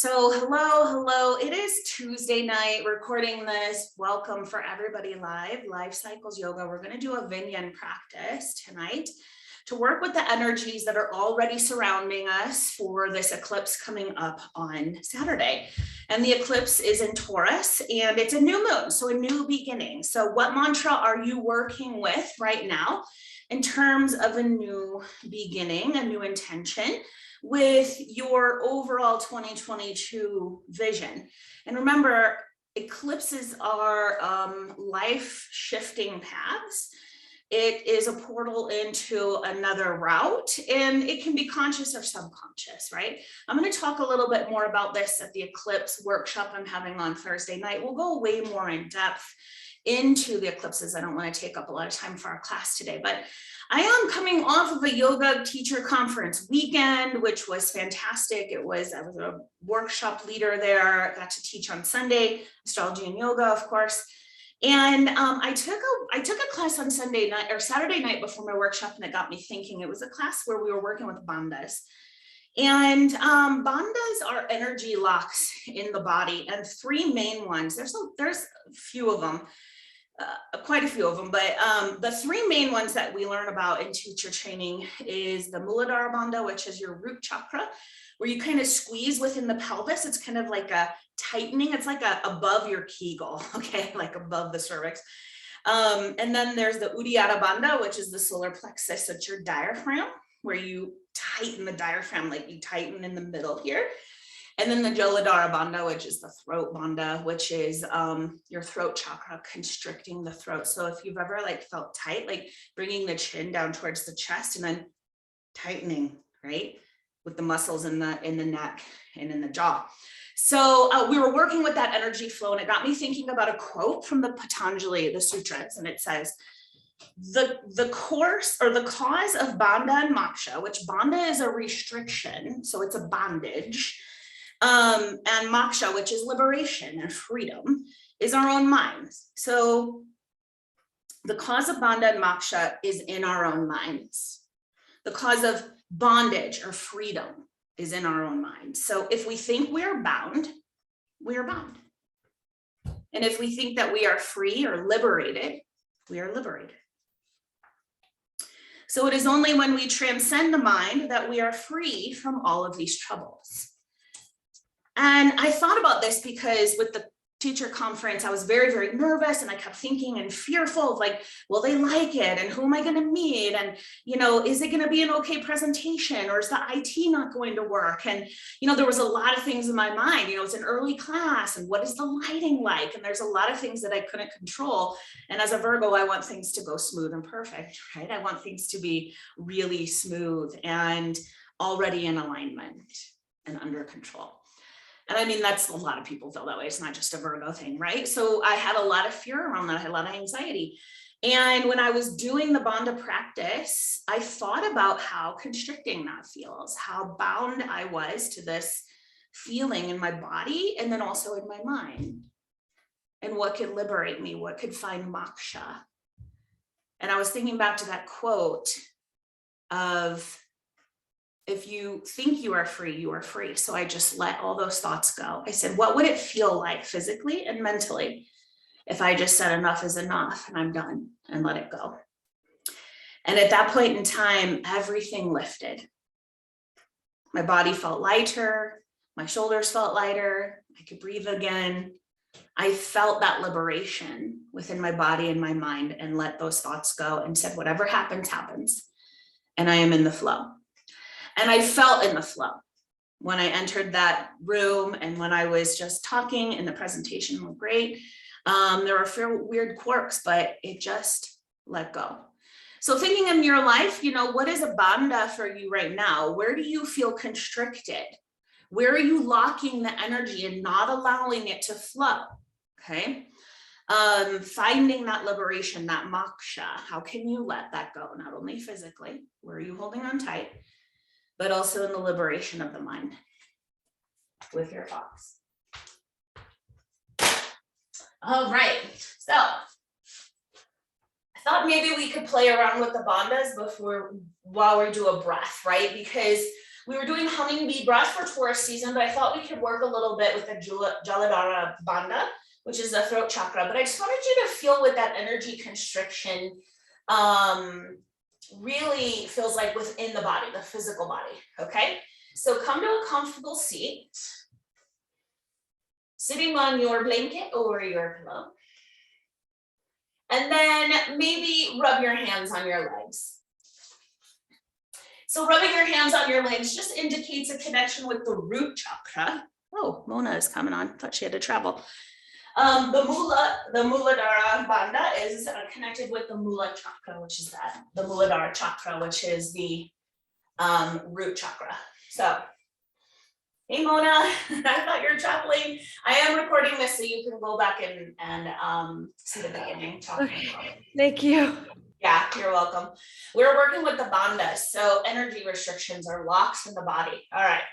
So hello. It is Tuesday night, recording this. Welcome for everybody live Cycles Yoga. We're going to do a Yin Practice tonight to work with the energies that are already surrounding us for this eclipse coming up on Saturday. And the eclipse is in Taurus and it's a new moon, so a new beginning. So what mantra are you working with right now in terms of a new beginning, a new intention with your overall 2022 vision? And remember, eclipses are life-shifting paths. It is a portal into another route, and it can be conscious or subconscious, right? I'm going to talk a little bit more about this at the eclipse workshop I'm having on Thursday night. We'll go way more in depth into the eclipses. I don't want to take up a lot of time for our class today, but I am coming off of a yoga teacher conference weekend, which was fantastic. I was a workshop leader there. I got to teach on Sunday, astrology and yoga, of course. And I took a class on Sunday night or Saturday night before my workshop, and it got me thinking. It was a class where we were working with bandhas. And bandhas are energy locks in the body, and three main ones. There's a few of them. Quite a few of them, but the three main ones that we learn about in teacher training is the Muladhara Bandha, which is your root chakra, where you kind of squeeze within the pelvis. It's kind of like a tightening. It's like above your Kegel, okay, like above the cervix. And then there's the Uddiyana Bandha, which is the solar plexus. It's your diaphragm, where you tighten the diaphragm, like you tighten in the middle here. And then the Joladhara Bandha, which is the throat bandha, which is your throat chakra, constricting the throat. So if you've ever felt tight, like bringing the chin down towards the chest and then tightening, right, with the muscles in the neck and in the jaw. So we were working with that energy flow, and it got me thinking about a quote from the Patanjali, the sutras, and it says, the course or the cause of bandha and moksha, which bandha is a restriction, so it's a bondage, and moksha, which is liberation and freedom, is our own minds. So the cause of bandha and moksha is in our own minds. The cause of bondage or freedom is in our own minds. So if we think we are bound, we are bound. And if we think that we are free or liberated, we are liberated. So it is only when we transcend the mind that we are free from all of these troubles. And I thought about this because with the teacher conference, I was very, very nervous, and I kept thinking and fearful of will they like it? And who am I going to meet? And, is it going to be an okay presentation, or is the IT not going to work? And, there was a lot of things in my mind. It's an early class, and what is the lighting like? And there's a lot of things that I couldn't control. And as a Virgo, I want things to go smooth and perfect, right? I want things to be really smooth and already in alignment and under control. And I mean, that's a lot of people feel that way. It's not just a Virgo thing, right? So I had a lot of fear around that. I had a lot of anxiety. And when I was doing the bandha practice, I thought about how constricting that feels, how bound I was to this feeling in my body and then also in my mind. And what could liberate me? What could find moksha? And I was thinking back to that quote of, if you think you are free, you are free. So I just let all those thoughts go. I said, what would it feel like physically and mentally if I just said enough is enough and I'm done and let it go? And at that point in time, everything lifted. My body felt lighter. My shoulders felt lighter. I could breathe again. I felt that liberation within my body and my mind, and let those thoughts go and said, whatever happens, happens. And I am in the flow. And I felt in the flow when I entered that room, and when I was just talking, and the presentation went great. There were a few weird quirks, but it just let go. So thinking in your life, what is a bandha for you right now? Where do you feel constricted? Where are you locking the energy and not allowing it to flow? Okay. Finding that liberation, that moksha. How can you let that go? Not only physically, where are you holding on tight, but also in the liberation of the mind with your thoughts. All right, so I thought maybe we could play around with the bandhas while we do a breath, right? Because We were doing hummingbee breath for Taurus season, but I thought we could work a little bit with the Jaladhara bandha, which is the throat chakra. But I just wanted you to feel what that energy constriction really feels like within the body, the physical body, okay? So come to a comfortable seat, sitting on your blanket or your pillow. And then maybe rub your hands on your legs. So rubbing your hands on your legs just indicates a connection with the root chakra. Oh, Mona is coming on. Thought she had to travel. The Muladhara bandha is connected with the Mula chakra, which is the Muladhara chakra, which is the root chakra. So, hey Mona, I thought you were traveling. I am recording this so you can go back and see the beginning. Okay. Thank you. Yeah, you're welcome. We're working with the bandhas, so energy restrictions are locks in the body. All right.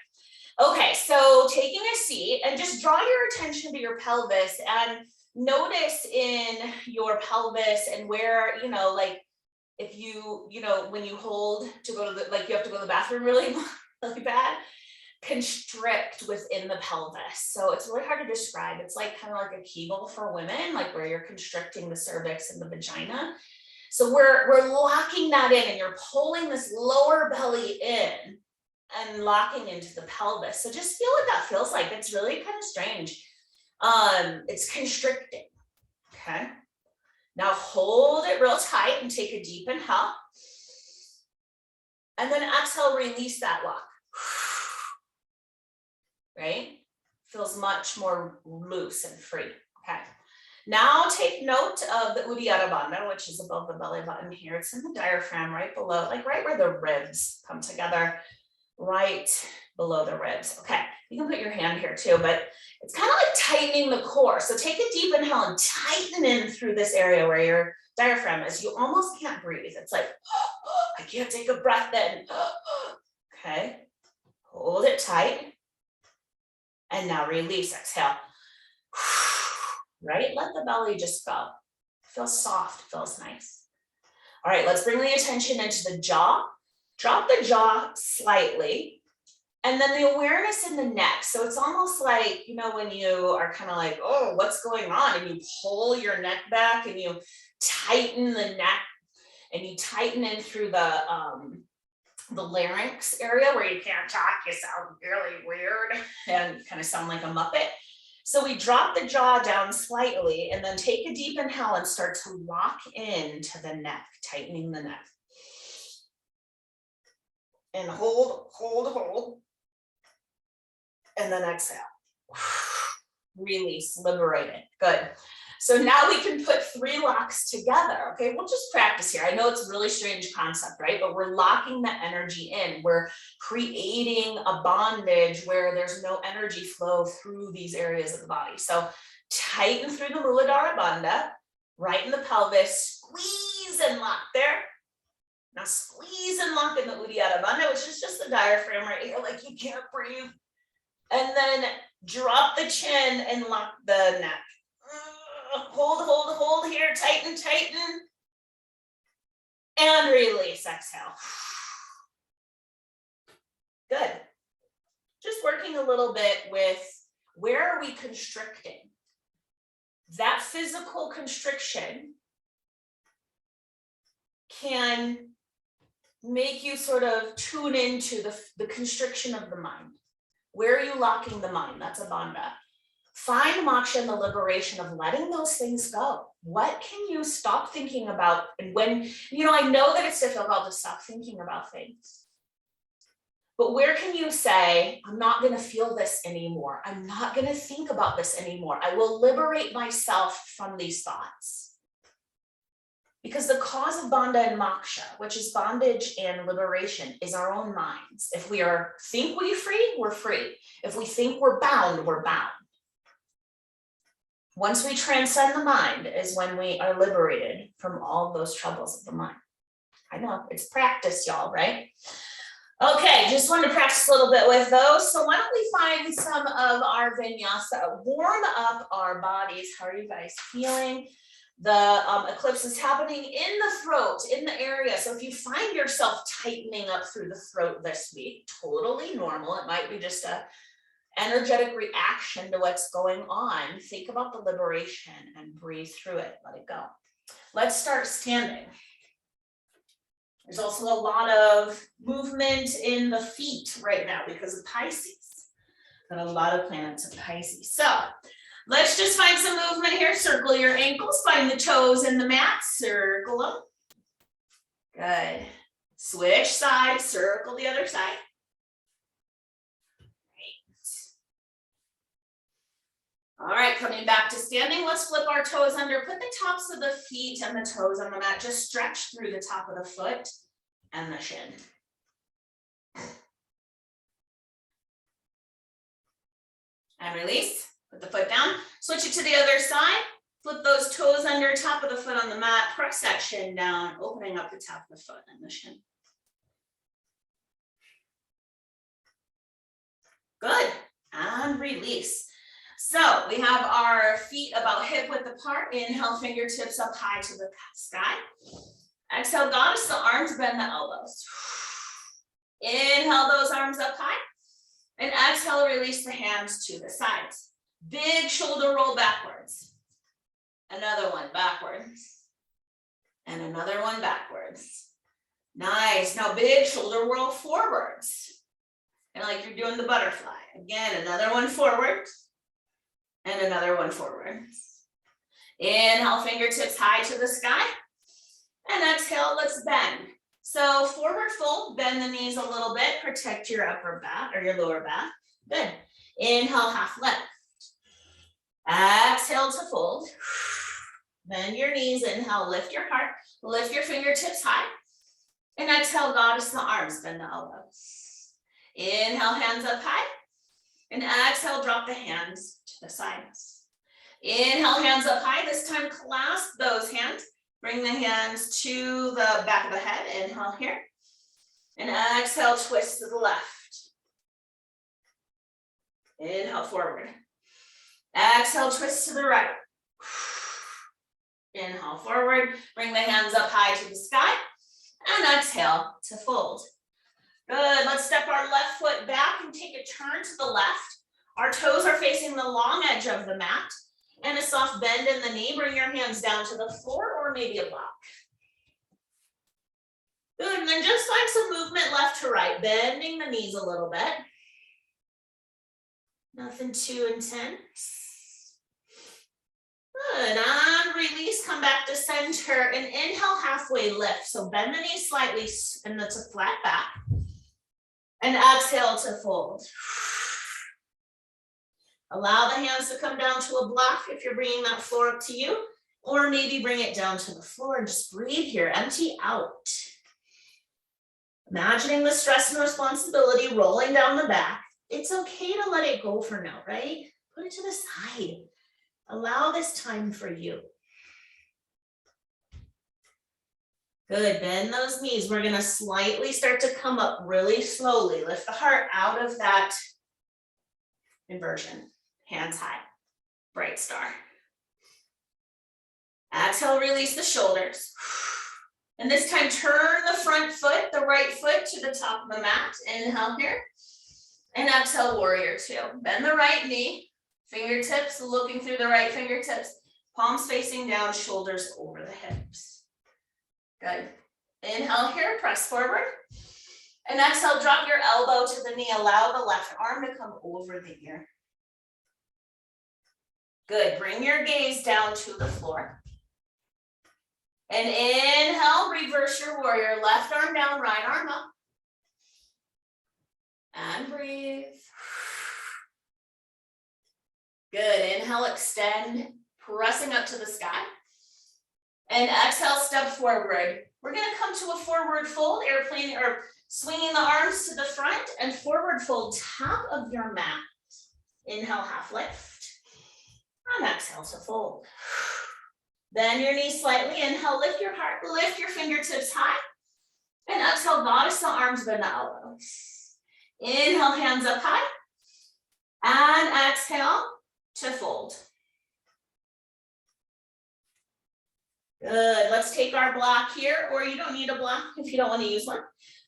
Okay, so taking a seat and just draw your attention to your pelvis and notice in your pelvis and where, like if you when you hold to go to the, like you have to go to the bathroom really, really bad, constrict within the pelvis. So it's really hard to describe. It's like kind of like a Kegel for women, like where you're constricting the cervix and the vagina. So we're locking that in and you're pulling this lower belly in and locking into the pelvis. So just feel what that feels like. It's really kind of strange. It's constricting, okay? Now hold it real tight and take a deep inhale. And then exhale, release that lock. Right? Feels much more loose and free, okay? Now take note of the Uddiyana bandha, which is above the belly button here. It's in the diaphragm right below, like right where the ribs come together, right below the ribs. Okay, you can put your hand here too, but it's kind of like tightening the core. So take a deep inhale and tighten in through this area where your diaphragm is. You almost can't breathe. It's like, I can't take a breath in. Okay, hold it tight. And now release, exhale. Right? Let the belly just go. Feels soft, feels nice. All right, let's bring the attention into the jaw. Drop the jaw slightly. And then the awareness in the neck. So it's almost like, when you are kind of like, oh, what's going on? And you pull your neck back and you tighten the neck and you tighten in through the larynx area where you can't talk. You sound really weird and kind of sound like a Muppet. So we drop the jaw down slightly and then take a deep inhale and start to lock into the neck, tightening the neck. And hold. And then exhale. Release, liberate it. Good. So now we can put 3 locks together. Okay, we'll just practice here. I know it's a really strange concept, right? But we're locking the energy in. We're creating a bondage where there's no energy flow through these areas of the body. So tighten through the Muladhara bandha, right in the pelvis, squeeze and lock there. Now squeeze and lock in the Uddiyana bandha, which is just the diaphragm right here, like you can't breathe. And then drop the chin and lock the neck. Hold here, tighten. And release, exhale. Good. Just working a little bit with where are we constricting? That physical constriction can make you sort of tune into the constriction of the mind. Where are you locking the mind? That's a bandha. Find moksha and the liberation of letting those things go. What can you stop thinking about? And when, I know that it's difficult to stop thinking about things, but where can you say, I'm not going to feel this anymore. I'm not going to think about this anymore. I will liberate myself from these thoughts. Because the cause of bandha and moksha, which is bondage and liberation, is our own minds. If we think we're free, we're free. If we think we're bound, we're bound. Once we transcend the mind is when we are liberated from all those troubles of the mind. I know, it's practice, y'all, right? Okay, just wanted to practice a little bit with those. So why don't we find some of our vinyasa, warm up our bodies. How are you guys feeling? The eclipse is happening in the throat, in the area. So if you find yourself tightening up through the throat this week, totally normal. It might be just a energetic reaction to what's going on. Think about the liberation and breathe through it. Let it go. Let's start standing. There's also a lot of movement in the feet right now because of Pisces. Got a lot of planets in Pisces. So let's just find some movement here. Circle your ankles, find the toes in the mat, circle them. Good. Switch sides, circle the other side. All right, coming back to standing, let's flip our toes under, put the tops of the feet and the toes on the mat, just stretch through the top of the foot and the shin. And release, put the foot down, switch it to the other side, flip those toes under, top of the foot on the mat, press that shin down, opening up the top of the foot and the shin. Good, and release. So we have our feet about hip width apart. Inhale, fingertips up high to the sky. Exhale, goddess the arms, bend the elbows. Inhale those arms up high. And exhale, release the hands to the sides. Big shoulder roll backwards. Another one backwards. And another one backwards. Nice. Now big shoulder roll forwards. And like you're doing the butterfly. Again, another one forward. And another one forward. Inhale, fingertips high to the sky. And exhale, let's bend. So forward fold, bend the knees a little bit, protect your upper back or your lower back. Good. Inhale, half lift. Exhale to fold. Bend your knees, inhale, lift your heart, lift your fingertips high. And exhale, goddess the arms, bend the elbows. Inhale, hands up high. And exhale, drop the hands to the sides. Inhale, hands up high. This time, clasp those hands. Bring the hands to the back of the head. Inhale here. And exhale, twist to the left. Inhale, forward. Exhale, twist to the right. Inhale, forward. Bring the hands up high to the sky. And exhale to fold. Good, let's step our left foot back and take a turn to the left. Our toes are facing the long edge of the mat. And a soft bend in the knee, bring your hands down to the floor or maybe a block. Good, and then just find some movement left to right, bending the knees a little bit. Nothing too intense. Good, and release, come back to center and inhale, halfway lift. So bend the knees slightly and that's a flat back. And exhale to fold. Allow the hands to come down to a block if you're bringing that floor up to you, or maybe bring it down to the floor and just breathe here, empty out. Imagining the stress and responsibility rolling down the back. It's okay to let it go for now, right? Put it to the side. Allow this time for you. Good, bend those knees. We're gonna slightly start to come up really slowly. Lift the heart out of that inversion. Hands high, bright star. Exhale, release the shoulders. And this time, turn the front foot, the right foot to the top of the mat. Inhale here. And exhale, warrior two. Bend the right knee, fingertips looking through the right fingertips, palms facing down, shoulders over the hips. Good. Inhale here, press forward. And exhale, drop your elbow to the knee. Allow the left arm to come over the ear. Good, bring your gaze down to the floor. And inhale, reverse your warrior. Left arm down, right arm up. And breathe. Good, inhale, extend, pressing up to the sky. And exhale, step forward. We're gonna come to a forward fold, airplane, or swinging the arms to the front and forward fold, top of your mat. Inhale, half lift. And exhale to fold. Bend your knees slightly. Inhale, lift your heart, lift your fingertips high. And exhale, goddess the arms, bend the elbows. Inhale, hands up high. And exhale to fold. Good, let's take our block here, or you don't need a block if you don't want to use one.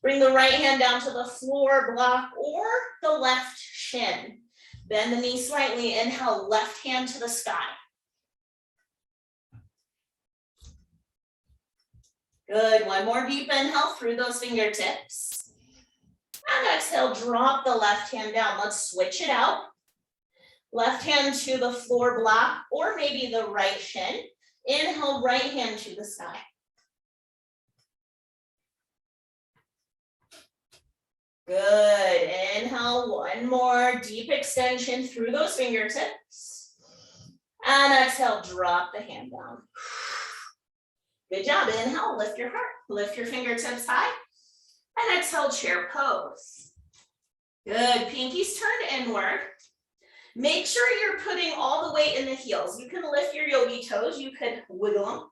Bring the right hand down to the floor block or the left shin. Bend the knee slightly, inhale, left hand to the sky. Good, one more deep inhale through those fingertips. And exhale, drop the left hand down. Let's switch it out. Left hand to the floor block or maybe the right shin. Inhale, right hand to the sky. Good, inhale, one more deep extension through those fingertips. And exhale, drop the hand down. Good job, inhale, lift your heart, lift your fingertips high. And exhale, chair pose. Good, pinkies turned inward. Make sure you're putting all the weight in the heels. You can lift your yogi toes, you could wiggle them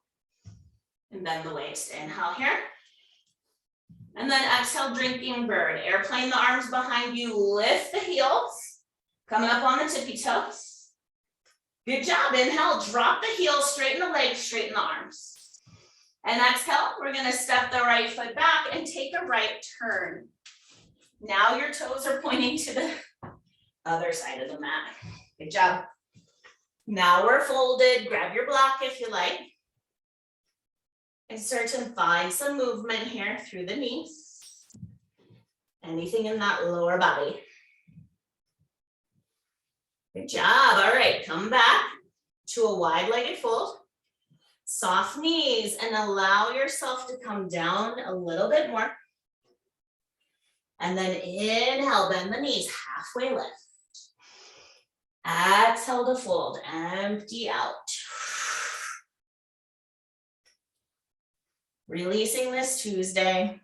and bend the waist. Inhale here. And then exhale, drinking bird. Airplane the arms behind you, lift the heels. Coming up on the tippy toes. Good job, inhale, drop the heels, straighten the legs, straighten the arms. And exhale, we're gonna step the right foot back and take a right turn. Now your toes are pointing to the other side of the mat. Good job. Now we're folded, grab your block if you like. And start to find some movement here through the knees. Anything in that lower body. Good job, all right, come back to a wide-legged fold. Soft knees and allow yourself to come down a little bit more. And then inhale, bend the knees, halfway lift. Exhale to fold, empty out. Releasing this Tuesday.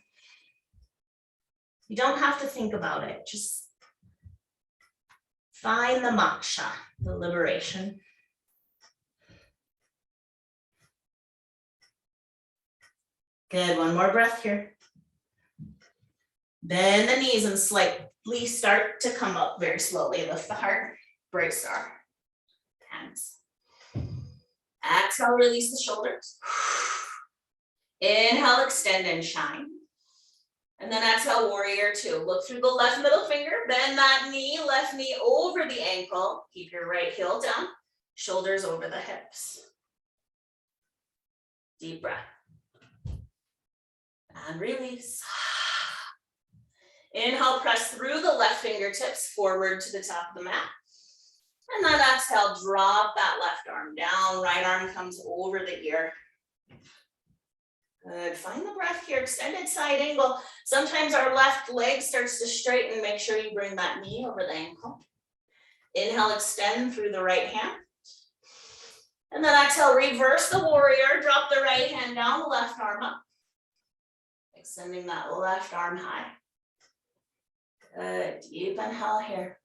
You don't have to think about it, just find the moksha, the liberation. Good, one more breath here. Bend the knees and slightly start to come up very slowly. Lift the heart. Break star, hands. Exhale, release the shoulders. Inhale, extend and shine. And then exhale, warrior two. Look through the left middle finger, bend that knee, left knee over the ankle. Keep your right heel down, shoulders over the hips. Deep breath. And release. Inhale, press through the left fingertips forward to the top of the mat. And then exhale, drop that left arm down, right arm comes over the ear. Good, find the breath here, extended side angle. Sometimes our left leg starts to straighten, make sure you bring that knee over the ankle. Inhale, extend through the right hand. And then exhale, reverse the warrior, drop the right hand down, the left arm up. Extending that left arm high. Good, deep inhale here.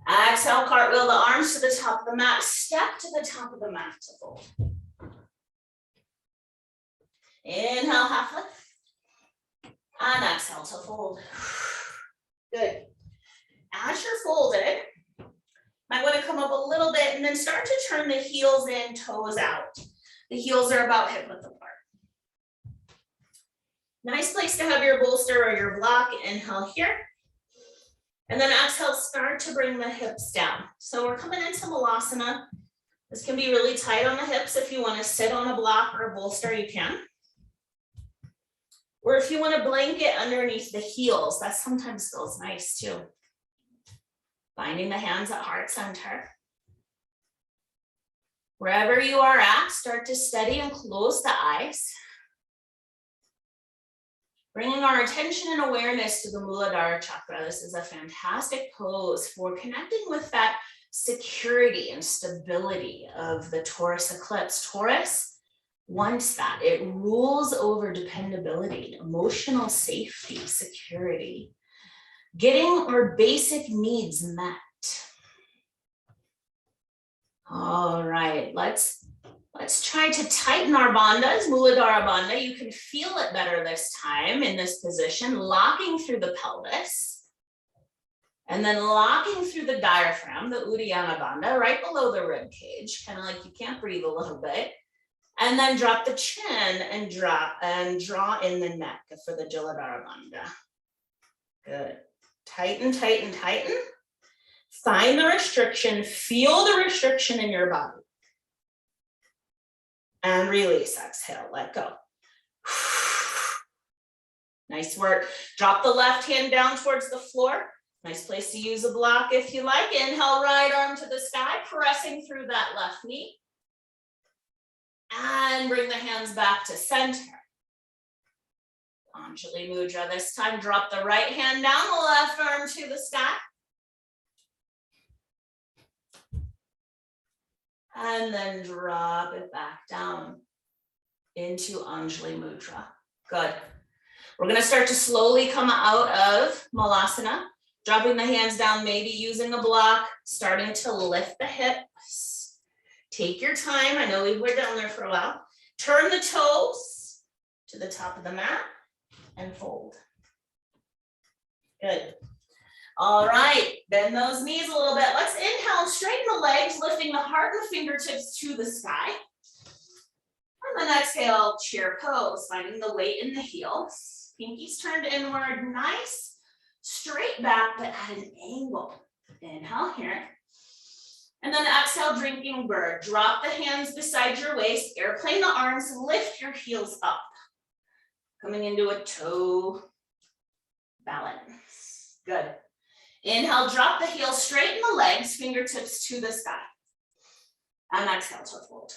Exhale, cartwheel the arms to the top of the mat. Step to the top of the mat to fold. Inhale, half lift. And exhale to fold. Good. As you're folded, I want to come up a little bit and then start to turn the heels in, toes out. The heels are about hip width apart. Nice place to have your bolster or your block. Inhale here. And then exhale, start to bring the hips down. So we're coming into Malasana. This can be really tight on the hips. If you want to sit on a block or a bolster, you can. Or if you want to blanket underneath the heels, that sometimes feels nice too. Finding the hands at heart center. Wherever you are at, start to steady and close the eyes. Bringing our attention and awareness to the Muladhara chakra. This is a fantastic pose for connecting with that security and stability of the Taurus eclipse. Taurus wants that. It rules over dependability, emotional safety, security, getting our basic needs met. All right, let's try to tighten our bandhas, Muladhara bandha. You can feel it better this time in this position, locking through the pelvis. And then locking through the diaphragm, the Uddiyana bandha, right below the rib cage, kind of like you can't breathe a little bit. And then drop the chin and draw in the neck for the Jiladhara Bandha. Good. Tighten, tighten, tighten. Find the restriction, feel the restriction in your body. And release, exhale, let go. Nice work. Drop the left hand down towards the floor. Nice place to use a block if you like. Inhale, right arm to the sky, pressing through that left knee. And bring the hands back to center. Anjali Mudra. This time, drop the right hand down, the left arm to the sky. And then drop it back down into Anjali Mudra. Good. We're going to start to slowly come out of Malasana, dropping the hands down, maybe using a block, starting to lift the hips. Take your time. I know we were down there for a while. Turn the toes to the top of the mat and fold. Good. All right, bend those knees a little bit. Let's inhale, straighten the legs, lifting the heart and the fingertips to the sky. And then exhale, chair pose, finding the weight in the heels. Pinkies turned inward, nice, straight back, but at an angle. Inhale here. And then exhale, drinking bird. Drop the hands beside your waist, airplane the arms, lift your heels up. Coming into a toe balance. Good. Inhale, drop the heels, straighten the legs, fingertips to the sky. And exhale to fold.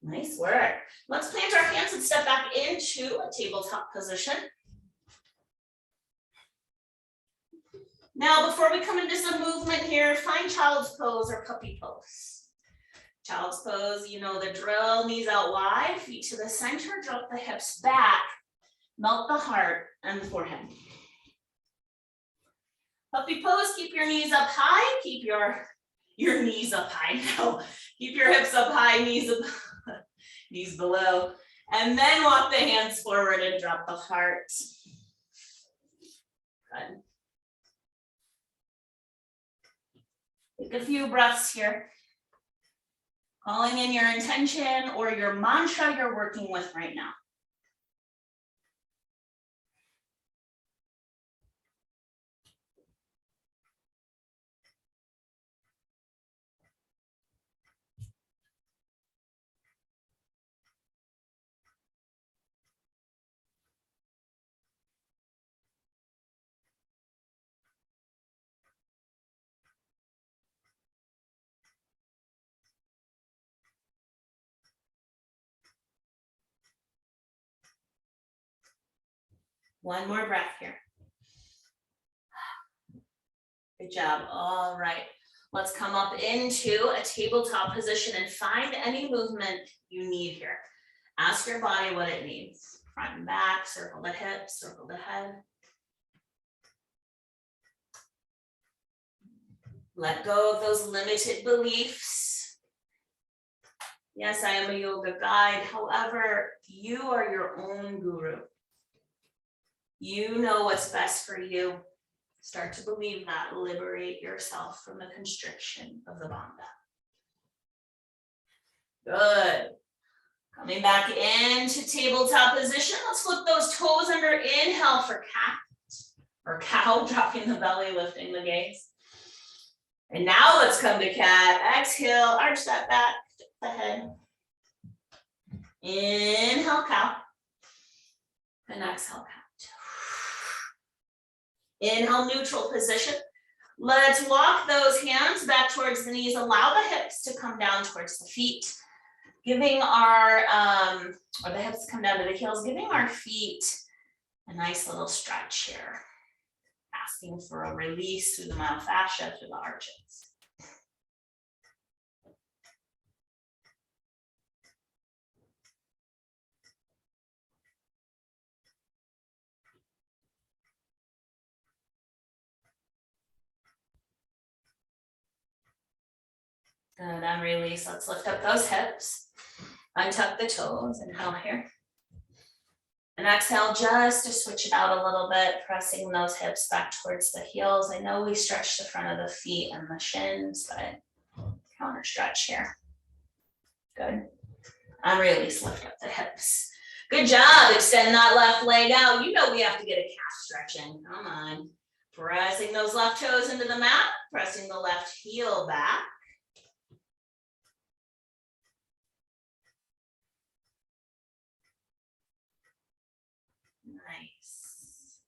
Nice work. Let's plant our hands and step back into a tabletop position. Now, before we come into some movement here, find child's pose or puppy pose. Child's pose, you know the drill, knees out wide, feet to the center, drop the hips back, melt the heart and the forehead. Puppy pose, keep your knees up high, keep your knees up high now. Keep your hips up high, knees up, knees below. And then walk the hands forward and drop the heart. Good. Take a few breaths here. Calling in your intention or your mantra you're working with right now. One more breath here. Good job. All right. Let's come up into a tabletop position and find any movement you need here. Ask your body what it needs. Front and back, circle the hips, circle the head. Let go of those limited beliefs. Yes, I am a yoga guide. However, you are your own guru. You know what's best for you. Start to believe that. Liberate yourself from the constriction of the bandha. Good. Coming back into tabletop position. Let's flip those toes under. Inhale for cat or cow, dropping the belly, lifting the gaze. And now let's come to cat. Exhale, arch that back, the head. Inhale, cow. And exhale, cat. Inhale, neutral position. Let's walk those hands back towards the knees. Allow the hips to come down towards the feet. Giving our, or the hips come down to the heels, giving our feet a nice little stretch here. Asking for a release through the myofascia, through the arches. Good, and release. Let's lift up those hips. Untuck the toes, inhale here. And exhale just to switch it out a little bit, pressing those hips back towards the heels. I know we stretch the front of the feet and the shins, but counter stretch here. Good. And release, lift up the hips. Good job, extend that left leg out. You know we have to get a calf stretch in, come on. Pressing those left toes into the mat, pressing the left heel back. Nice.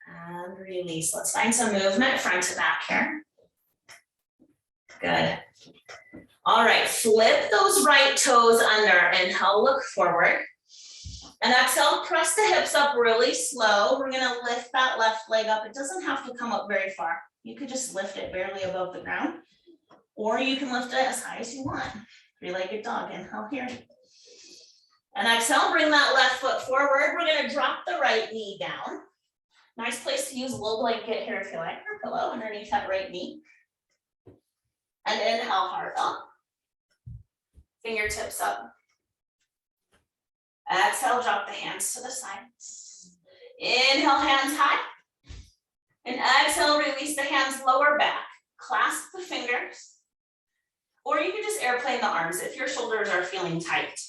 And release. Let's find some movement front to back here. Good. All right, flip those right toes under. Inhale, look forward. And exhale, press the hips up really slow. We're gonna lift that left leg up. It doesn't have to come up very far. You could just lift it barely above the ground, or you can lift it as high as you want. Three-legged dog, inhale here. And exhale, bring that left foot forward. We're gonna drop the right knee down. Nice place to use a little blanket here if you like, or pillow underneath that right knee. And inhale, heart up. Fingertips up. Exhale, drop the hands to the sides. Inhale, hands high. And exhale, release the hands lower back. Clasp the fingers. Or you can just airplane the arms if your shoulders are feeling tight.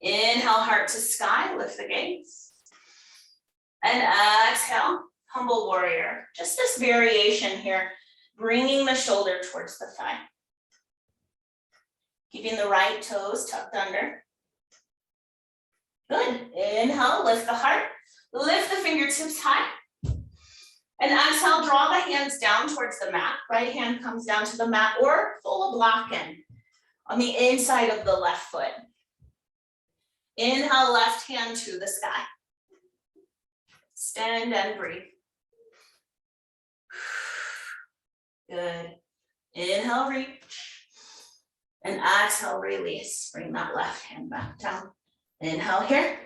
Inhale, heart to sky, lift the gaze. And exhale, humble warrior. Just this variation here, bringing the shoulder towards the thigh. Keeping the right toes tucked under. Good. Inhale, lift the heart. Lift the fingertips high. And exhale, draw the hands down towards the mat. Right hand comes down to the mat or pull a block in on the inside of the left foot. Inhale, left hand to the sky. Stand and breathe. Good. Inhale, reach. And exhale, release. Bring that left hand back down. Inhale here.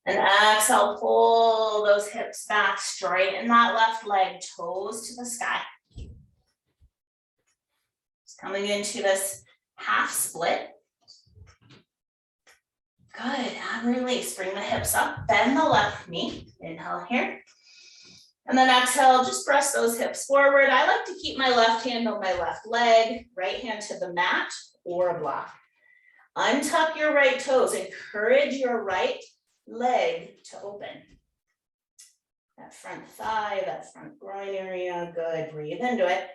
And exhale, pull those hips back, straighten that left leg, toes to the sky. Just coming into this half split. Good, and release. Bring the hips up, bend the left knee. Inhale here. And then exhale, just press those hips forward. I like to keep my left hand on my left leg, right hand to the mat or a block. Untuck your right toes. Encourage your right leg to open. That front thigh, that front groin area. Good. Breathe into it.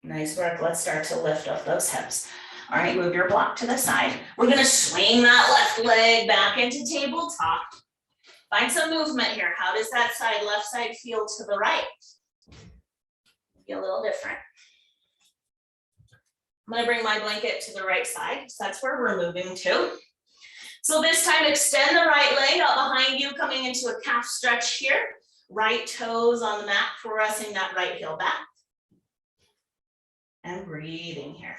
Nice work. Let's start to lift up those hips. All right, move your block to the side. We're going to swing that left leg back into tabletop. Find some movement here. How does that side, left side feel to the right? Be a little different. I'm going to bring my blanket to the right side. So that's where we're moving to. So this time, extend the right leg out behind you, coming into a calf stretch here. Right toes on the mat, pressing that right heel back. And breathing here.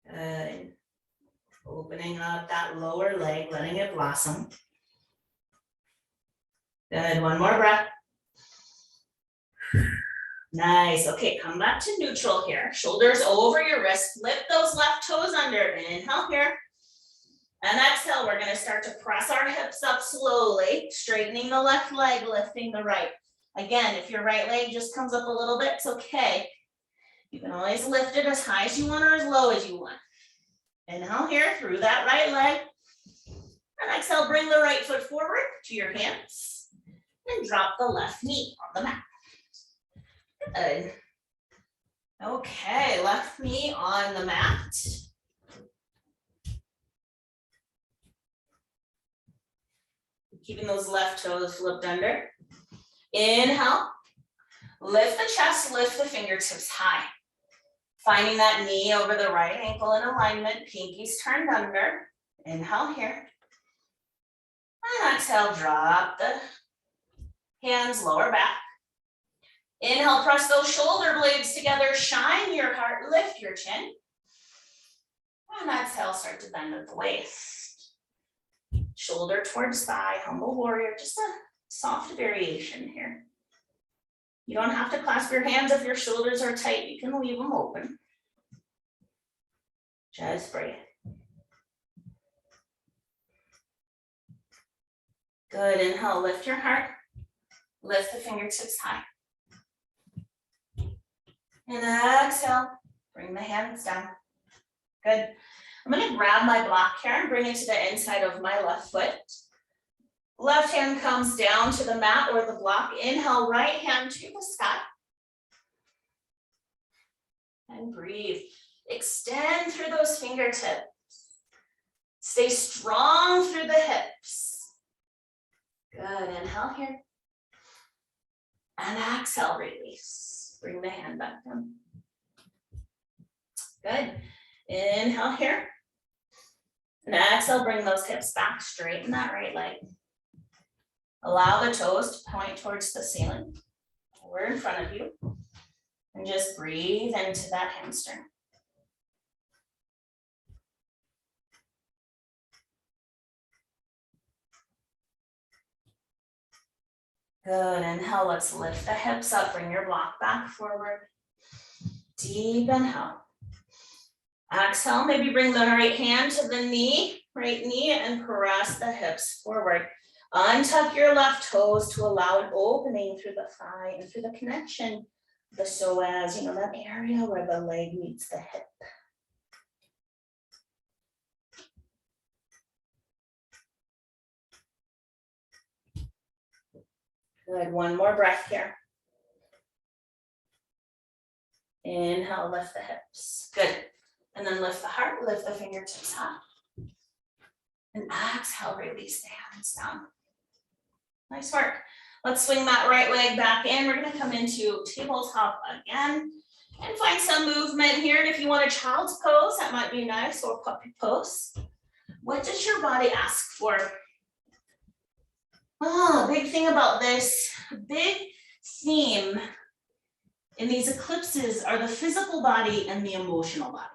Good. Opening up that lower leg, letting it blossom. Good, one more breath. Nice, okay, come back to neutral here. Shoulders over your wrists, flip those left toes under. Inhale here. And exhale, we're gonna start to press our hips up slowly, straightening the left leg, lifting the right. Again, if your right leg just comes up a little bit, it's okay. You can always lift it as high as you want or as low as you want. Inhale here through that right leg. And exhale, bring the right foot forward to your hands. And drop the left knee on the mat. Good. Okay, left knee on the mat. Keeping those left toes flipped under. Inhale, lift the chest, lift the fingertips high. Finding that knee over the right ankle in alignment, pinkies turned under. Inhale here. And exhale, drop the hands lower back. Inhale, press those shoulder blades together, shine your heart, lift your chin. And exhale, start to bend at the waist. Shoulder towards thigh, humble warrior, just a soft variation here. You don't have to clasp your hands if your shoulders are tight. You can leave them open. Just breathe. Good, inhale, lift your heart. Lift the fingertips high. And exhale, bring the hands down. Good. I'm gonna grab my block here and bring it to the inside of my left foot. Left hand comes down to the mat or the block. Inhale, right hand to the sky. And breathe. Extend through those fingertips. Stay strong through the hips. Good, inhale here. And exhale, release. Bring the hand back down. Good. Inhale here. And exhale, bring those hips back, straighten that right leg. Allow the toes to point towards the ceiling or in front of you. And just breathe into that hamstring. Good, inhale, let's lift the hips up, bring your block back forward. Deep inhale. Exhale, maybe bring the right hand to the knee, right knee, and press the hips forward. Untuck your left toes to allow an opening through the thigh and through the connection, the psoas, that area where the leg meets the hip. Good, one more breath here. Inhale, lift the hips. Good. And then lift the heart, lift the fingertips high. And exhale, release the hands down. Nice work. Let's swing that right leg back in. We're gonna come into tabletop again and find some movement here. And if you want a child's pose, that might be nice, or puppy pose. What does your body ask for? Oh, big thing about this, big theme in these eclipses are the physical body and the emotional body.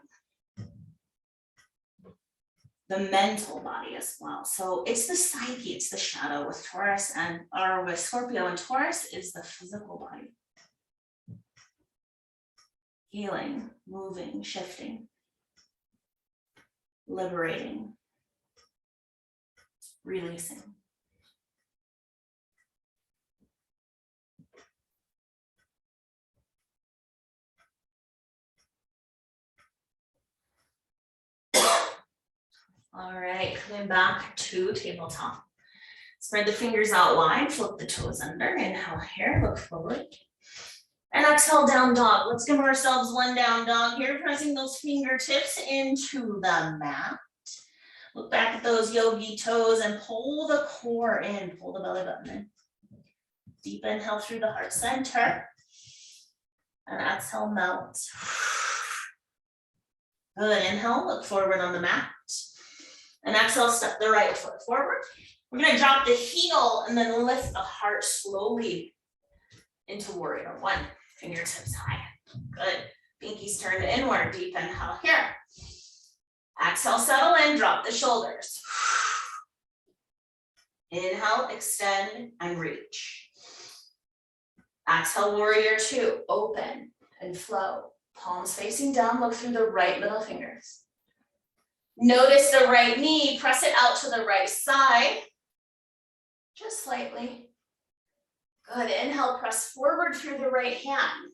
The mental body as well. So it's the psyche, it's the shadow with Taurus or with Scorpio, and Taurus is the physical body. Healing, moving, shifting, liberating, releasing. All right, coming back to tabletop. Spread the fingers out wide, flip the toes under, inhale here, look forward. And exhale, down dog. Let's give ourselves one down dog here, pressing those fingertips into the mat. Look back at those yogi toes and pull the core in, pull the belly button in. Deep inhale through the heart center. And exhale, melt. Good, inhale, look forward on the mat. And exhale, step the right foot forward. We're gonna drop the heel and then lift the heart slowly into warrior one. Fingertips high. Good. Pinkies turned inward. Deep inhale here. Exhale, settle in, drop the shoulders. Inhale, extend and reach. Exhale, warrior two. Open and flow. Palms facing down, look through the right middle fingers. Notice the right knee, press it out to the right side. Just slightly. Good, inhale, press forward through the right hand.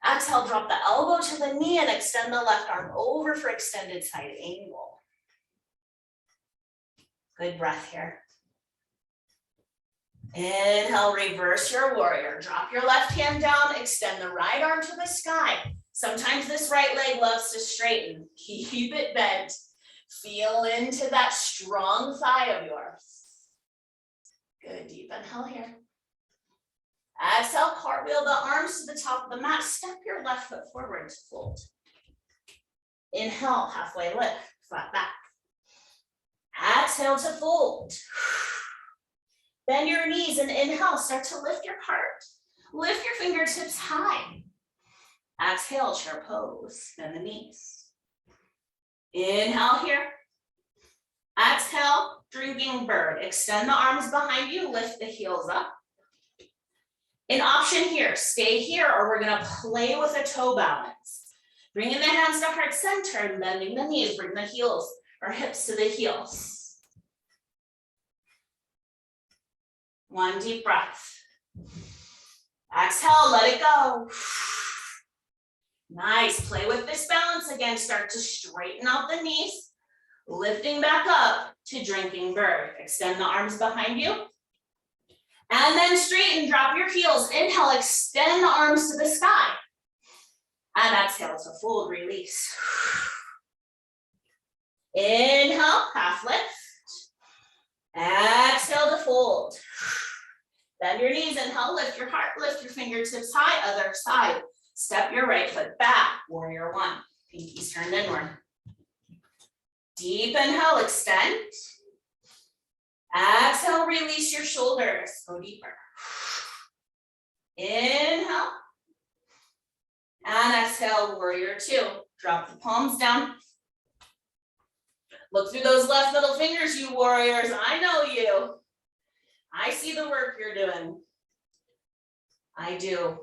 Exhale, drop the elbow to the knee and extend the left arm over for extended side angle. Good breath here. Inhale, reverse your warrior. Drop your left hand down, extend the right arm to the sky. Sometimes this right leg loves to straighten. Keep it bent. Feel into that strong thigh of yours. Good, deep inhale here. Exhale, cartwheel the arms to the top of the mat. Step your left foot forward to fold. Inhale, halfway lift, flat back. Exhale to fold. Bend your knees and inhale, start to lift your heart. Lift your fingertips high. Exhale, chair pose, bend the knees. Inhale here. Exhale, drinking bird. Extend the arms behind you, lift the heels up. An option here, stay here, or we're gonna play with a toe balance. Bringing the hands to heart center, bending the knees, bring the heels or hips to the heels. One deep breath. Exhale, let it go. Nice, play with this balance again. Start to straighten out the knees, lifting back up to drinking bird. Extend the arms behind you. And then straighten, drop your heels. Inhale, extend the arms to the sky. And exhale to fold, release. Inhale, half lift. Exhale to fold. Bend your knees, inhale, lift your heart, lift your fingertips high, other side. Step your right foot back, warrior one. Pinkies turned inward. Deep inhale, extend. Exhale, release your shoulders, go deeper. Inhale. And exhale, warrior two. Drop the palms down. Look through those left middle fingers, you warriors. I know you. I see the work you're doing. I do.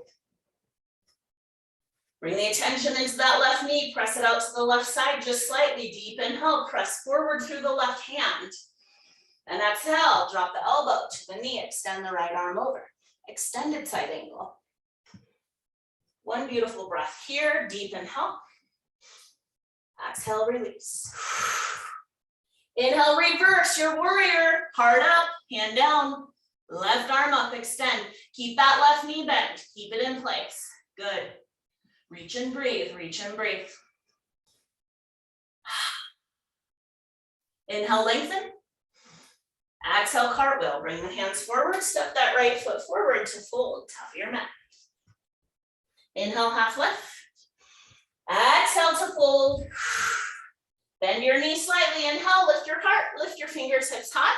Bring the attention into that left knee. Press it out to the left side just slightly. Deep inhale, press forward through the left hand. And exhale, drop the elbow to the knee. Extend the right arm over. Extended side angle. One beautiful breath here. Deep inhale. Exhale, release. Inhale, reverse your warrior. Heart up, hand down. Left arm up, extend. Keep that left knee bent. Keep it in place. Good. Reach and breathe, reach and breathe. Inhale, lengthen. Exhale, cartwheel. Bring the hands forward. Step that right foot forward to fold. Top of your mat. Inhale, half lift. Exhale to fold. Bend your knee slightly. Inhale, lift your heart, lift your fingertips high.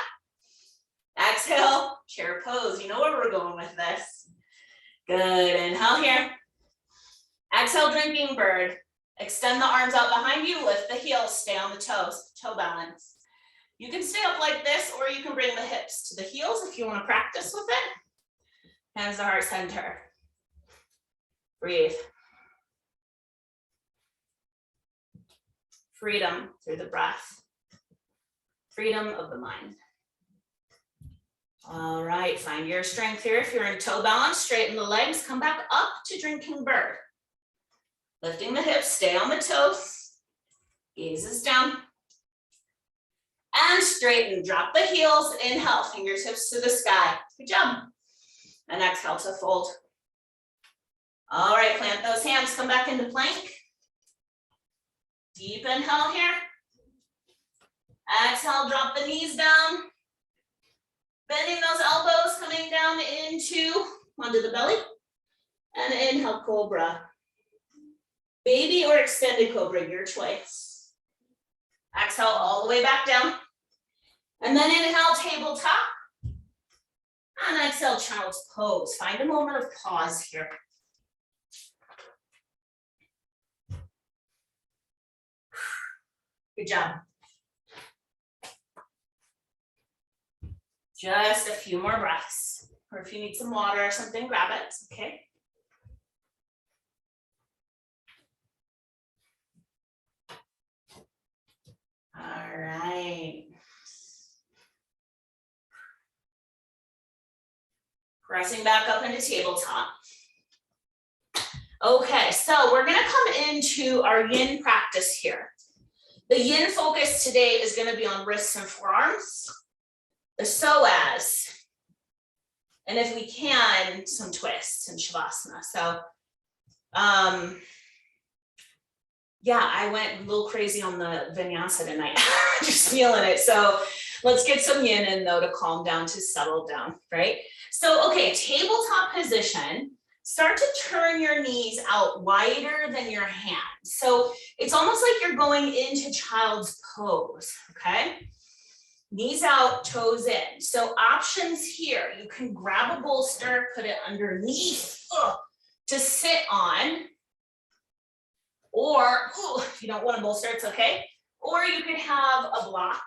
Exhale, chair pose. You know where we're going with this. Good, inhale here. Exhale, drinking bird. Extend the arms out behind you, lift the heels, stay on the toes, toe balance. You can stay up like this, or you can bring the hips to the heels if you want to practice with it. Hands to heart center. Breathe. Freedom through the breath. Freedom of the mind. All right, find your strength here. If you're in toe balance, straighten the legs, come back up to drinking bird. Lifting the hips, stay on the toes. Gazes down. And straighten, drop the heels, inhale, fingertips to the sky. Good job. And exhale to fold. All right, plant those hands, come back into plank. Deep inhale here. Exhale, drop the knees down. Bending those elbows, coming down onto the belly. And inhale, cobra. Baby or extended cobra, your choice. Exhale all the way back down. And then inhale, tabletop. And exhale, child's pose. Find a moment of pause here. Good job. Just a few more breaths. Or if you need some water or something, grab it, okay? All right. Pressing back up into tabletop. Okay, so we're gonna come into our yin practice here. The yin focus today is gonna be on wrists and forearms, the psoas, and if we can, some twists and shavasana. So, yeah, I went a little crazy on the vinyasa tonight, just feeling it. So let's get some yin in though to calm down, to settle down, right? So, okay, tabletop position. Start to turn your knees out wider than your hands. So it's almost like you're going into child's pose, okay? Knees out, toes in. So options here, you can grab a bolster, put it underneath to sit on, or if you don't want a bolster, it's okay. Or you could have a block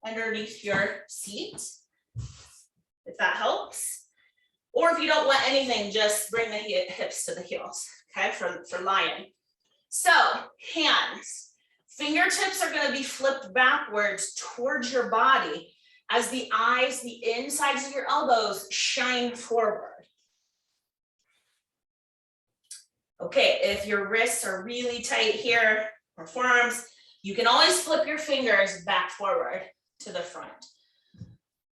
underneath your seat, if that helps. Or if you don't want anything, just bring the hips to the heels, okay, for lion. So hands, fingertips are gonna be flipped backwards towards your body as the eyes, the insides of your elbows shine forward. Okay, if your wrists are really tight here, or forearms, you can always flip your fingers back forward to the front,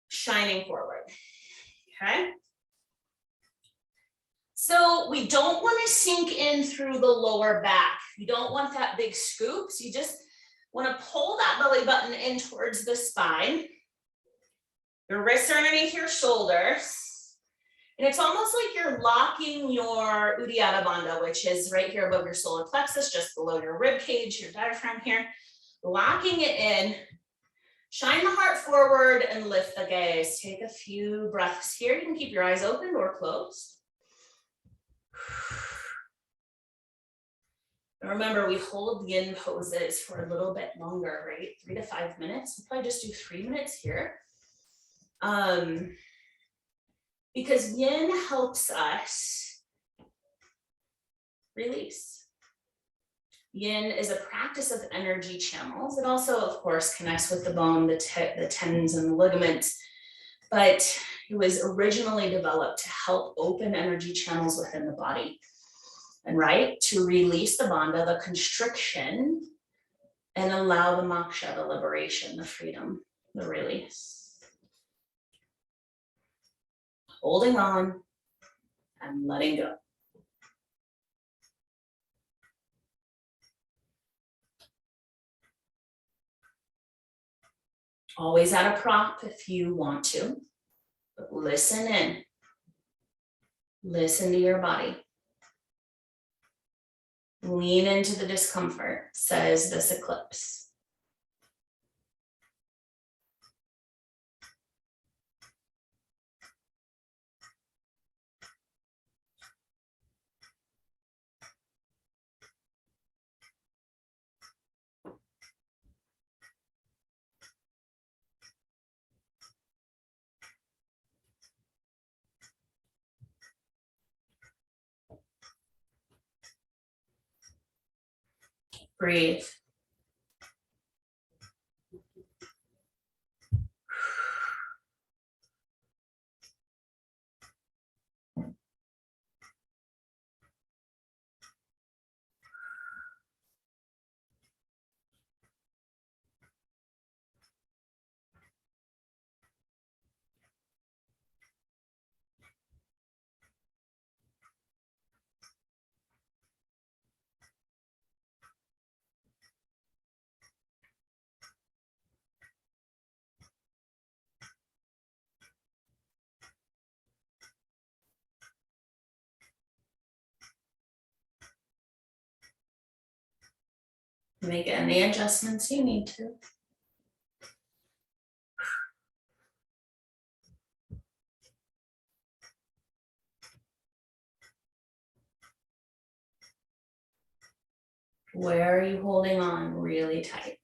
shining forward, okay? So we don't want to sink in through the lower back. You don't want that big scoop. So you just want to pull that belly button in towards the spine. Your wrists are underneath your shoulders. And it's almost like you're locking your Uddiyana Bandha, which is right here above your solar plexus, just below your rib cage, your diaphragm here. Locking it in. Shine the heart forward and lift the gaze. Take a few breaths here. You can keep your eyes open or closed. And remember, we hold yin poses for a little bit longer, right? 3 to 5 minutes. We'll probably just do 3 minutes here. Because yin helps us release. Yin is a practice of energy channels. It also, of course, connects with the bone, the tendons, and the ligaments. But it was originally developed to help open energy channels within the body. And right, to release the bandha, the constriction, and allow the moksha, the liberation, the freedom, the release. Holding on and letting go. Always add a prop if you want to, but listen in. Listen to your body. Lean into the discomfort, says this eclipse. Breathe. Make any adjustments you need to. Where are you holding on really tight?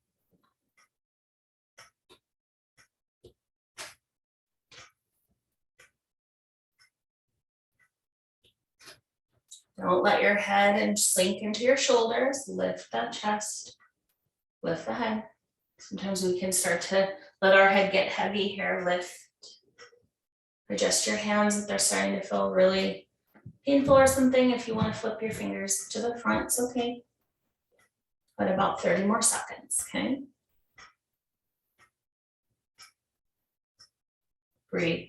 Don't let your head sink into your shoulders. Lift that chest, lift the head. Sometimes we can start to let our head get heavy here. Lift. Adjust your hands if they're starting to feel really painful or something. If you want to flip your fingers to the front, it's okay. But about 30 more seconds, okay? Breathe.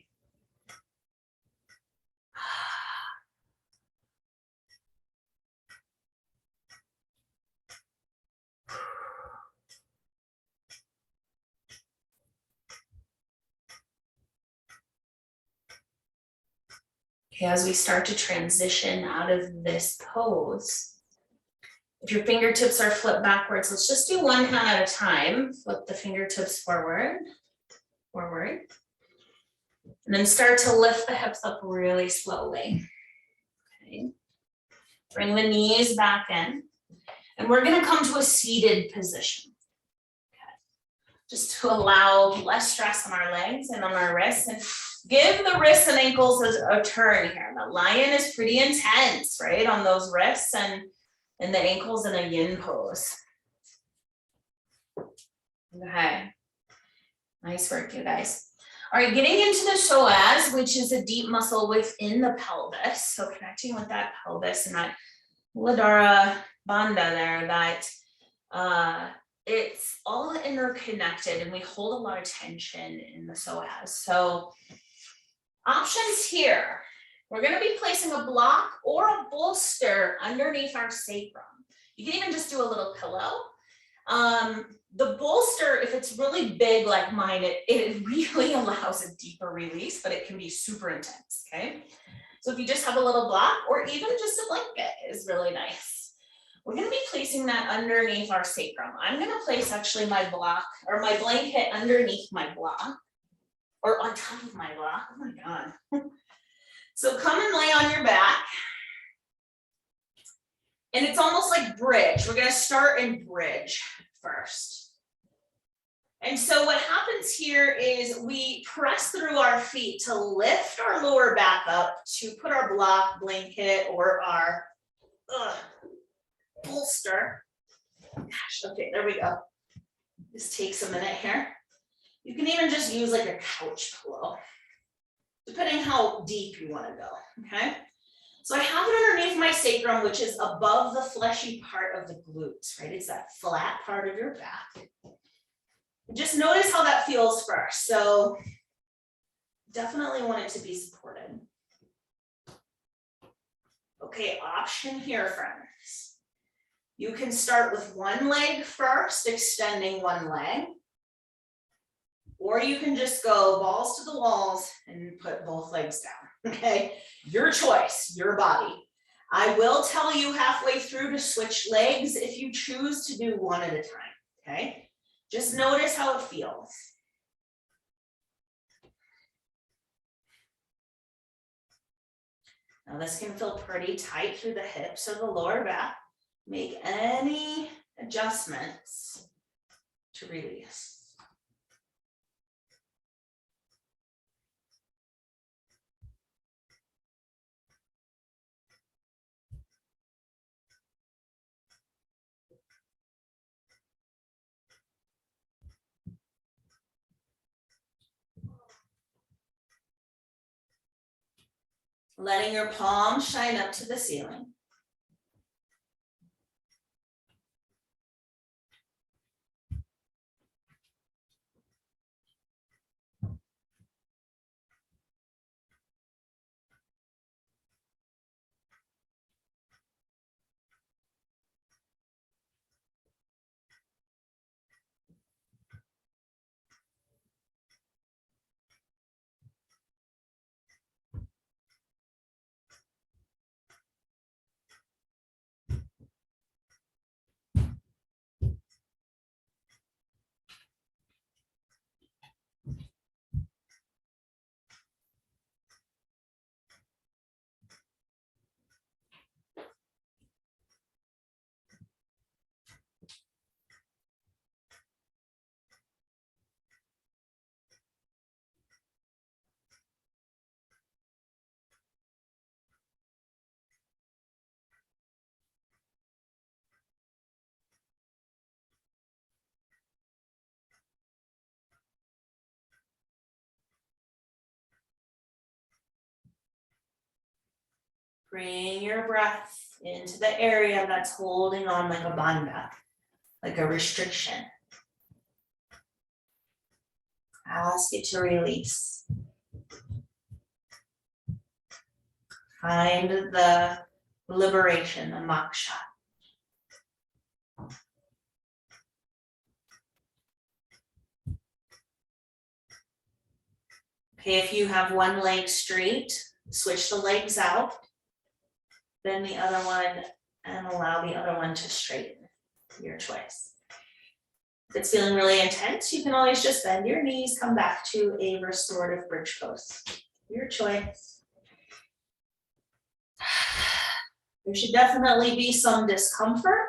Okay, as we start to transition out of this pose, if your fingertips are flipped backwards, let's just do one hand at a time. Flip the fingertips forward, forward. And then start to lift the hips up really slowly. Okay. Bring the knees back in. And we're gonna come to a seated position. Okay. Just to allow less stress on our legs and on our wrists, and give the wrists and ankles a turn here. The lion is pretty intense, right? On those wrists and the ankles in a yin pose. Okay. Nice work, you guys. All right, getting into the psoas, which is a deep muscle within the pelvis. So connecting with that pelvis and that Muladhara bandha there, that it's all interconnected and we hold a lot of tension in the psoas. So options here. We're going to be placing a block or a bolster underneath our sacrum. You can even just do a little pillow. The bolster, if it's really big like mine, it really allows a deeper release, but it can be super intense, okay? So if you just have a little block or even just a blanket is really nice. We're going to be placing that underneath our sacrum. I'm going to place actually my block or my blanket underneath my block or on top of my block. Oh my God. So come and lay on your back. And it's almost like bridge. We're going to start in bridge first. And so what happens here is we press through our feet to lift our lower back up to put our block, blanket, or our bolster. Gosh, okay, there we go. This takes a minute here. You can even just use like a couch pillow, depending how deep you want to go, okay? So I have it underneath my sacrum, which is above the fleshy part of the glutes, right? It's that flat part of your back. Just notice how that feels first. So definitely want it to be supported. Okay, option here, friends. You can start with one leg first, extending one leg. Or you can just go balls to the walls and put both legs down, okay? Your choice, your body. I will tell you halfway through to switch legs if you choose to do one at a time, okay? Just notice how it feels. Now this can feel pretty tight through the hips or the lower back. Make any adjustments to release. Letting your palms shine up to the ceiling. Bring your breath into the area that's holding on like a bandha, like a restriction. Ask it to release. Find the liberation, the moksha. Okay, if you have one leg straight, switch the legs out. Then the other one, and allow the other one to straighten, your choice. If it's feeling really intense, you can always just bend your knees, come back to a restorative bridge pose. Your choice. There should definitely be some discomfort,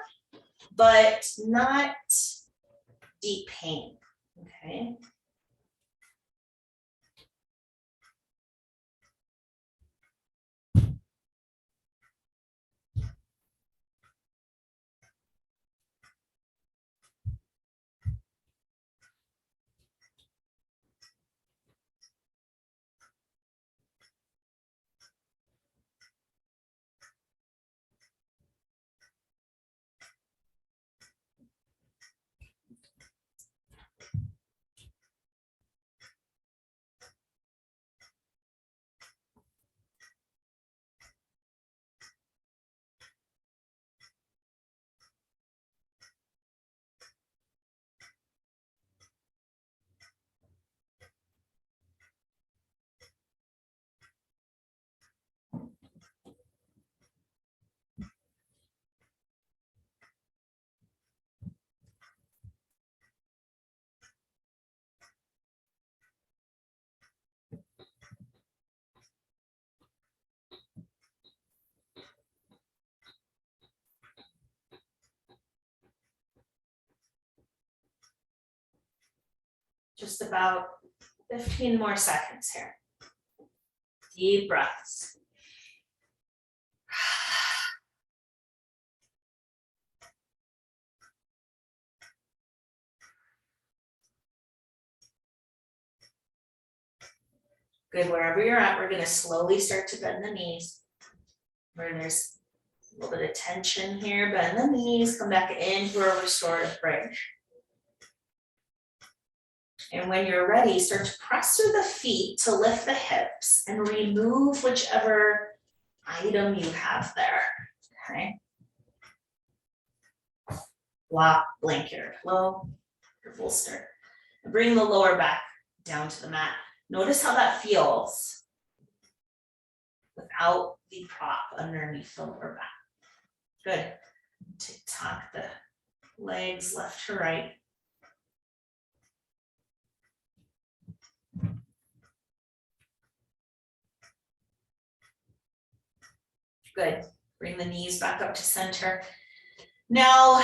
but not deep pain, okay? Just about 15 more seconds here. Deep breaths. Good, wherever you're at, we're gonna slowly start to bend the knees. Where there's a little bit of tension here, bend the knees, come back into a restorative bridge. And when you're ready, start to press through the feet to lift the hips and remove whichever item you have there, okay? Block, blanket, or pillow, or bolster. And bring the lower back down to the mat. Notice how that feels without the prop underneath the lower back. Good. Tuck the legs left to right. Good. Bring the knees back up to center. Now,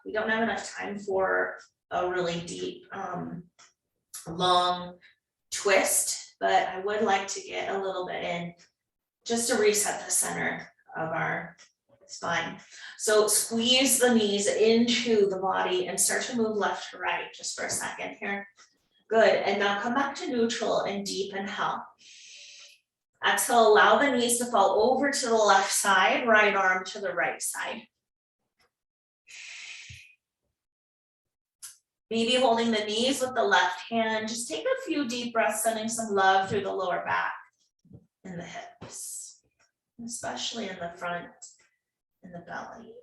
we don't have enough time for a really deep, long twist, but I would like to get a little bit in just to reset the center of our spine. So squeeze the knees into the body and start to move left to right just for a second here. Good, and now come back to neutral and deep inhale. Exhale, allow the knees to fall over to the left side, right arm to the right side. Maybe holding the knees with the left hand. Just take a few deep breaths, sending some love through the lower back and the hips, especially in the front and the belly.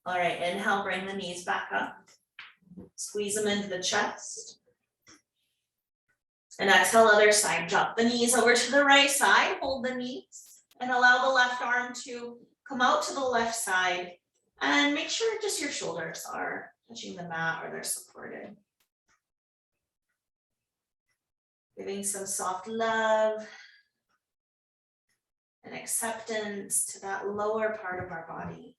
All right, inhale, bring the knees back up. Squeeze them into the chest. And exhale, other side. Drop the knees over to the right side. Hold the knees and allow the left arm to come out to the left side. And make sure just your shoulders are touching the mat or they're supported. Giving some soft love and acceptance to that lower part of our body.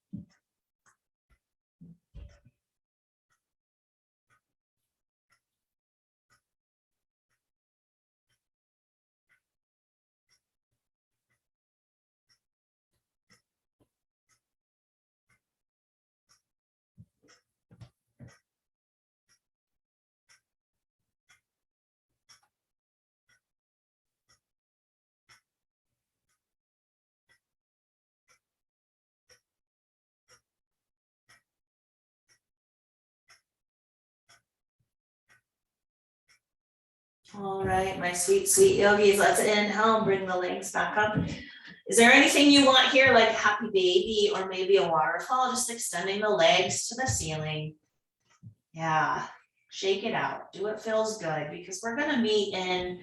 All right, my sweet, sweet yogis, let's inhale, bring the legs back up. Is there anything you want here, like a happy baby or maybe a waterfall? Just extending the legs to the ceiling. Yeah, shake it out. Do what feels good, because we're gonna meet in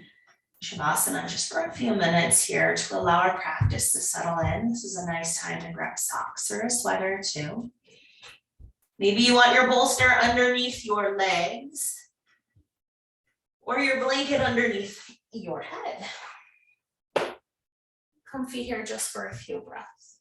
Shavasana just for a few minutes here to allow our practice to settle in. This is a nice time to grab socks or a sweater too. Maybe you want your bolster underneath your legs, or your blanket underneath your head. Comfy here just for a few breaths.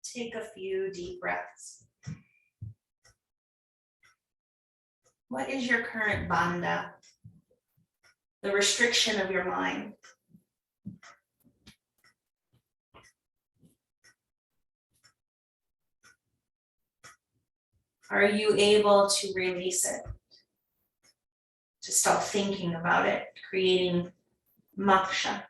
Take a few deep breaths. What is your current bandha? The restriction of your mind. Are you able to release it? To stop thinking about it, creating moksha.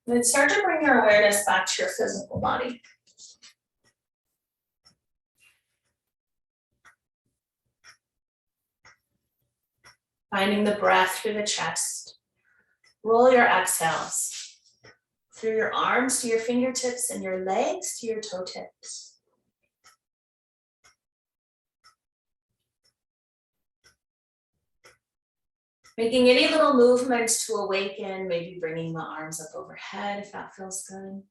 Then start to bring your awareness back to your physical body. Finding the breath through the chest. Roll your exhales through your arms to your fingertips and your legs to your toe tips. Making any little movements to awaken, maybe bringing the arms up overhead if that feels good.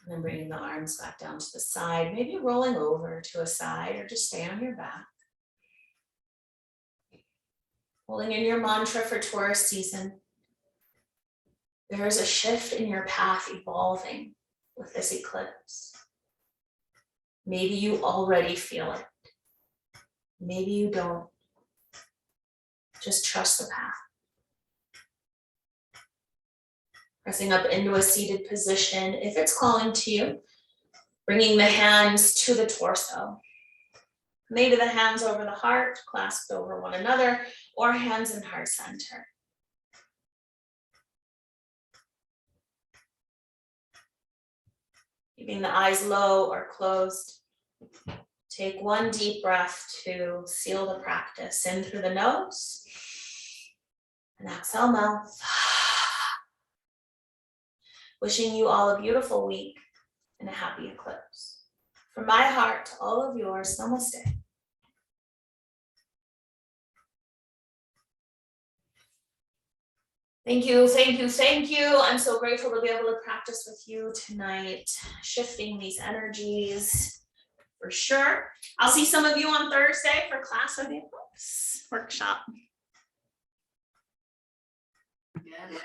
And then bringing the arms back down to the side, maybe rolling over to a side or just stay on your back. Holding in your mantra for Taurus season. There is a shift in your path evolving with this eclipse. Maybe you already feel it. Maybe you don't. Just trust the path. Pressing up into a seated position if it's calling to you. Bringing the hands to the torso. Maybe the hands over the heart, clasped over one another, or hands in heart center. Keeping the eyes low or closed. Take one deep breath to seal the practice. In through the nose and exhale mouth. Wishing you all a beautiful week and a happy eclipse. From my heart to all of yours, namaste. Thank you, thank you, thank you. I'm so grateful to be able to practice with you tonight, shifting these energies for sure. I'll see some of you on Thursday for class of the eclipse workshop. Yeah.